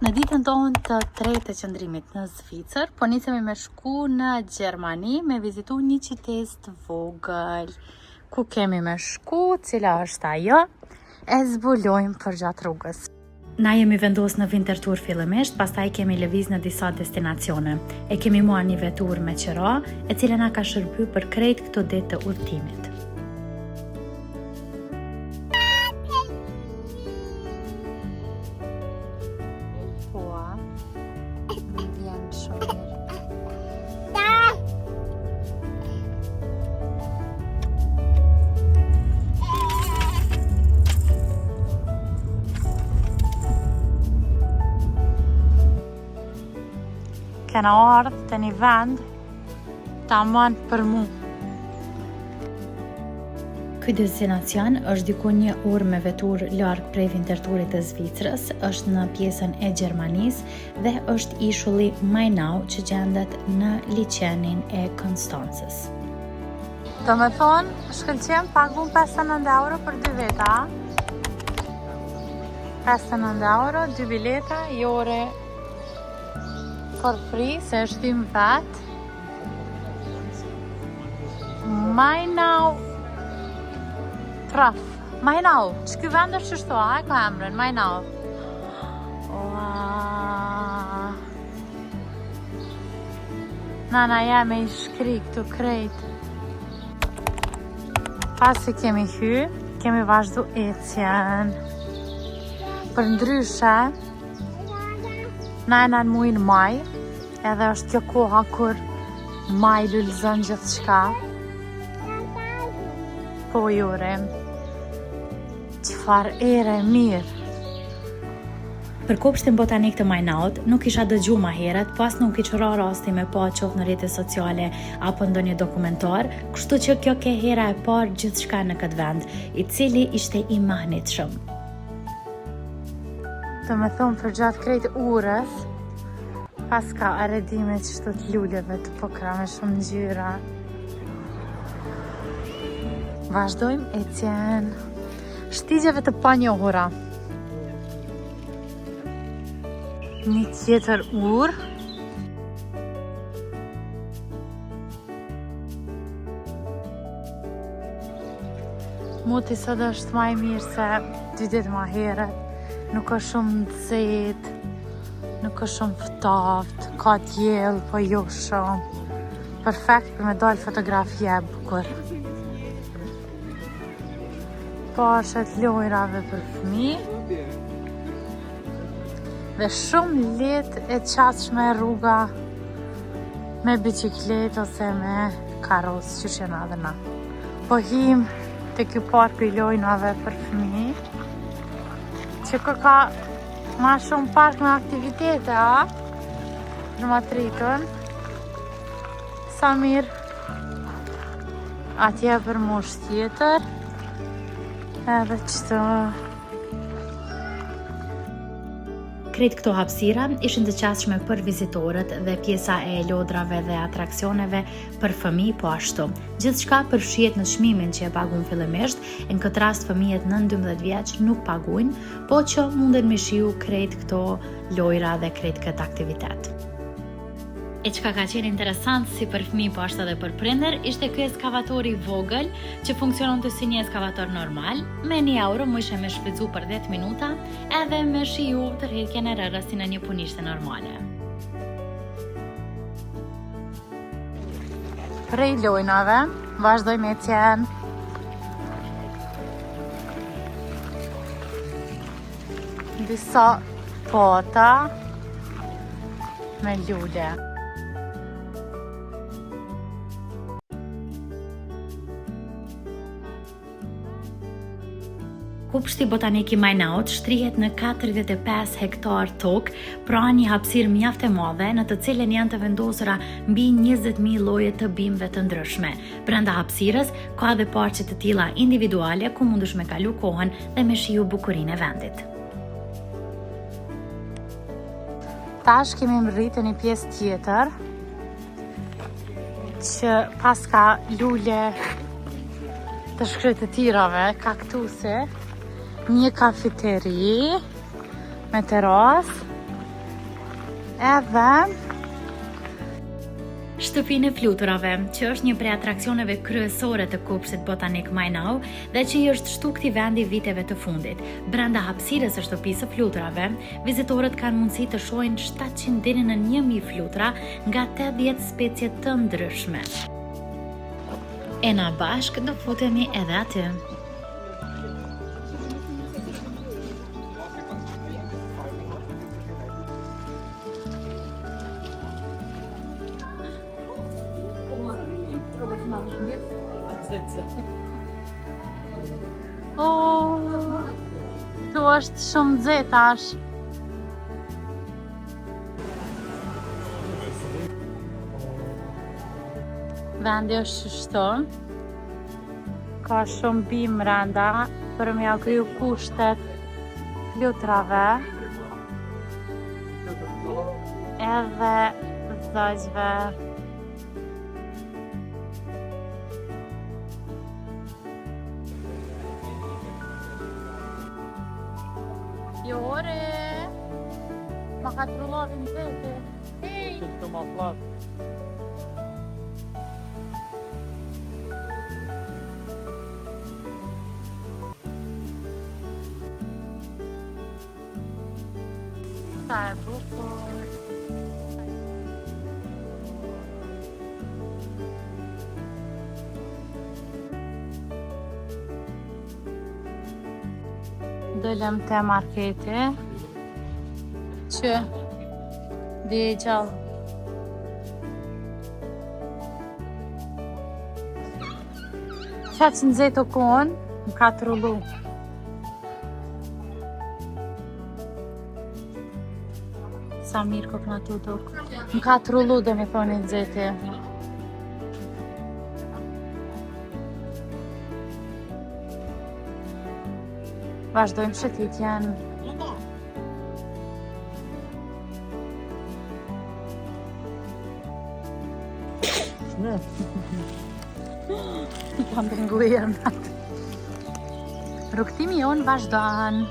Në ditën tonë të tretë të qëndrimit në Zvicër, po nisemi me shku në Gjermani me vizitu një qytet të vogël. Ku kemi me shku, cila është ajo, e zbulojmë për gjatë rrugës. Na jemi vendos në Winterthur fillimisht, pastaj kemi lëviz në disa destinacione. E kemi marrë një vetur me qira, e cila na ka shërby për krejt këto ditë të udhëtimit. Kena ardhë të një vend të aman për mu. Ky destinacion është diku 1 orë me vetur larg prej Winterthurit të Zvicrës, është në pjesën e Gjermanisë dhe është ishulli Mainau që gjendet në liçenin e Konstancës. Do me thonë, shkëlqem pagun 59 euro për 2 veta. 59 euro, 2 bileta, jore for free, se është tim vet. Mainau Praf. Mainau. Ç'ky vend është çështo, a e ka emrin Mainau. Nana jeme i shkri këtu krejt. Pasi kemi hy, kemi vazhdu ecjen. Për ndryshe, na e në muin maj, edhe është kjo koha kur maj lullëzën gjithë shka. Po jure, qëfar ere mirë. Për kopshtin botanik të Mainaut, nuk isha dëgju ma heret, pas nuk i qëra rasti me pa qoftë në rrjetet sociale apo ndonjë dokumentar, kështu që kjo ke hera e parë gjithë shka në këtë vend, i cili ishte i mahnitshëm. Të me thonë për gjatë krejt urës, pas ka aredime që shtë të lulleve të pokra me shumë ngjyra. Vazhdojmë ecjen. Shtigjeve të panjohura. Një tjetër urë. Muti sot është ma i mirë se 2 ditë ma herët. Nuk është shumë nxehtë, nuk është shumë ftaftë, ka diell, po jo shumë. Perfekt për me dalë fotografie e bukur. Pashet lojrave për fëmijë. Dhe shumë lehtë e qasshme rruga me bicikletë ose me karrocë që jena edhe na. Po him te ky park i lojrave për fëmijë. Që ka ma shumë park me aktivitete, a? Në matritën. Sa mirë atje për mosh tjetër. Edhe qëto. Krejt këto hapësira ishin të qasshme për vizitorët dhe pjesa e lodrave dhe atraksioneve për fëmijë po ashtu. Gjithçka përfshihet në çmimin që e paguajnë fillimisht, në këtë rast fëmijët nën 12 vjeç nuk paguajnë, po që munden me shiu krejt këto lojra dhe krejt këtë aktivitet. E çka ka qenë interesant si për fëmijë po ashtu edhe për prindër, ishte ky eskavatori i vogël që funksiononte si një eskavator normal, me 1 euro më ishe me shfrytzu për 10 minuta, edhe me shiju tërheqjen e rrës si në një punishte normale. Prej lojnave, vazhdojmë ecjen. Disa pota me lule. Kopshti botanik i Mainaut shtrihet në 45 hektar tokë, pra një hapësirë mjaft e madhe në të cilën janë të vendosura mbi 20.000 lloje të bimëve të ndryshme. Brenda hapësirës ka edhe parqe të tilla individuale ku mundesh me kalu kohën dhe me shiju bukurinë e vendit. Tash kemi rritë një pjesë tjetër që pas ka lule të shkretëtirave, kaktuse, një kafeteri me teras Edhe Shtëpinë e fluturave, që është një prej atraksioneve kryesore të kopshtit botanik Mainau dhe që i është shtu këtij vendi viteve të fundit. Brenda hapësirës së shtëpisë së fluturave, vizitorët kanë mundësi të shohin 700 deri në 1000 flutura nga 80 specie të ndryshme. E na bashkë do futemi edhe aty. Tu është shumë nxehtash. Vendi është kështu. Ka shumë bimë brenda për m'ia kriju kushtet fluturave edhe zogjve. Jore, ma ka trullovin zete. Hej! Që ma flat. Sa e bukur. Dëllëm te marketi që dhe e gjallë. Qa që nëzet o konë, më ka trullu. Sa mirë ko këna tu duk. Më ka trullu dhe me thonë nëzeti. Vazhdojmë shëtitjen. I kam bëngujer në atë. Rrugtimi jonë vazhdojnë.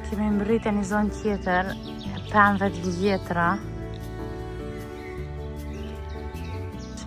Kemi mbërrit e një zonë tjetër, pemëve të vjetra,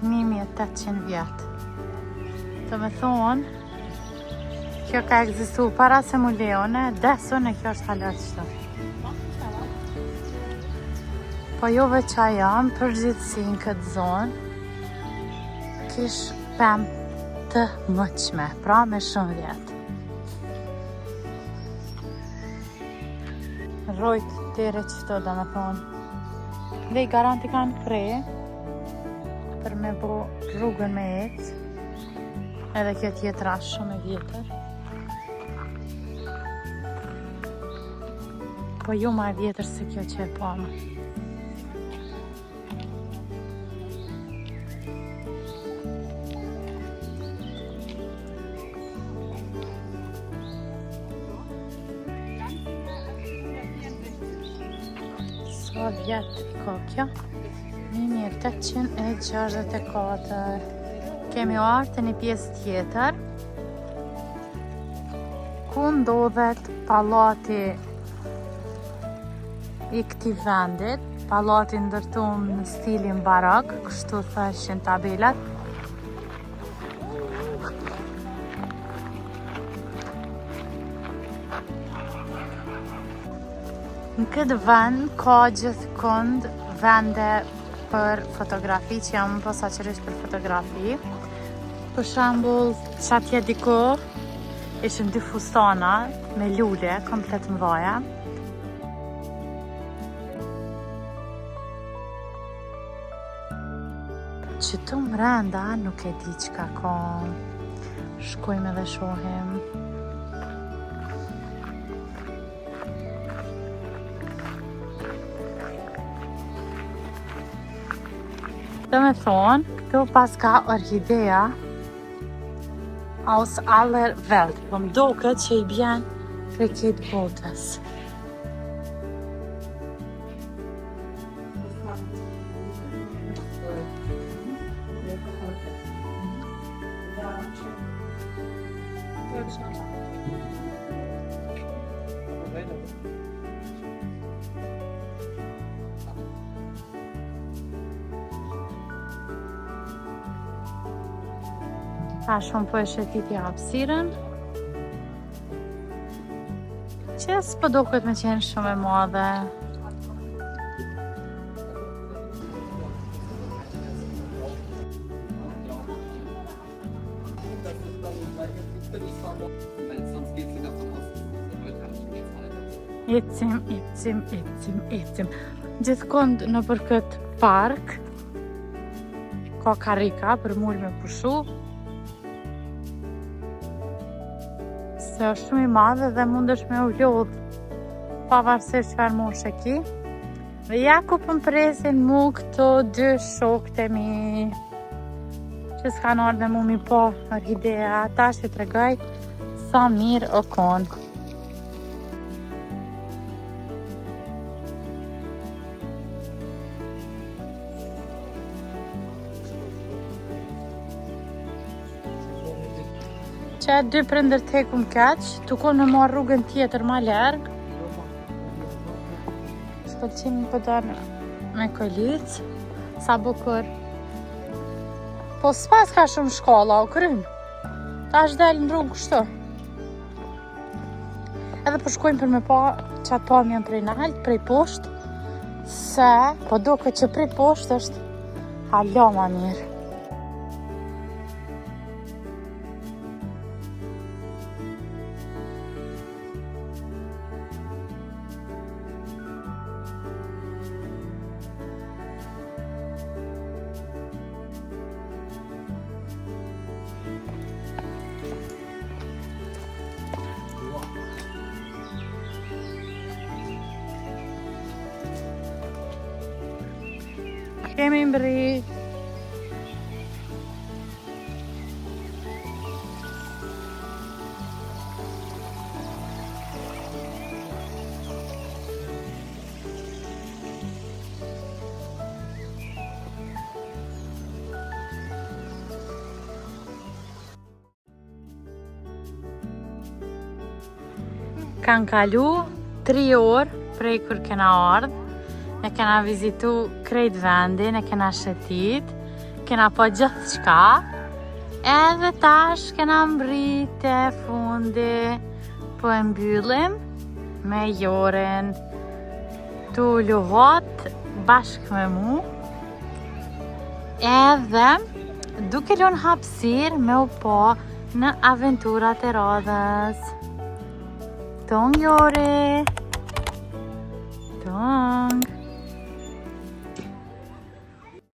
1800 vjetë. Të me thonë, kjo ka egzistu para se mu leone, desun e kjo është halat qëto. Po jove qa jam, përgjithsi në këtë zonë, kish pemë të mëqme, pra me shumë vjetë. Rojt tere qëto da me thonë. Dhe i garanti kanë prej për me bo rrugën me ecë. Edhe kjo tjetra shumë e vjetër. Po ju ma e vjetër se kjo që e pamë. Sa vjetë ka kjo? 1864. Kemi artë një pjesë tjetër ku ndodhet pallati i këtij vendit. Pallati ndërtuar në stilin barok, kështu thëshin tabelat. Në këtë vend ka gjithkund vende për fotografi që jam posaçërisht për fotografi. Për shembull, çatje diko ishin 2 fustana me lule komplet mëdha. Qëtu mrenda nuk e di çka ka. Shkojmë edhe shohim. Dhe me thonë, këtu pas ka orkidea aus aller Welt. Po më doket që i bjen prej këtë botës. Ta shumë po e shetiti hapësirën, që s'po duket me qenë shumë e madhe. Ecim. Gjithkund në për këtë park ka karika për mull me pushu. Se është shumë i madhe dhe mundesh me u lodh pavarësisht çfarë moshe ki. Dhe ja ku presin mu këto dy shokët e mi që s'kan ardhe mu mi po orhidea, ata që tregoj sa mirë o konë. Që dy prindër tekum kaq, tu konë me marrë rrugën tjetër ma larg. Shkëllqimi përdojnë me kolicë, sa bukur. Po s'pas ka shumë shkolla o krymë, ta është delë në rrugë kështu. Edhe po shkojmë për me pa që ato më janë prej nalt, prej poshtë, se po duke që prej poshtë është hala ma mirë. Kemi mbri. Kanë kalu 3 orë prej kur kena ardhë. Ne kena vizitu krejt vendin, ne kena shetit, kena po gjithë shka, edhe tash kena mbrit e fundi, po e mbyllim me Joren, tu luhat bashk me mu, edhe duke lon hapësir me u po në aventurat e radhës. Ton Jore!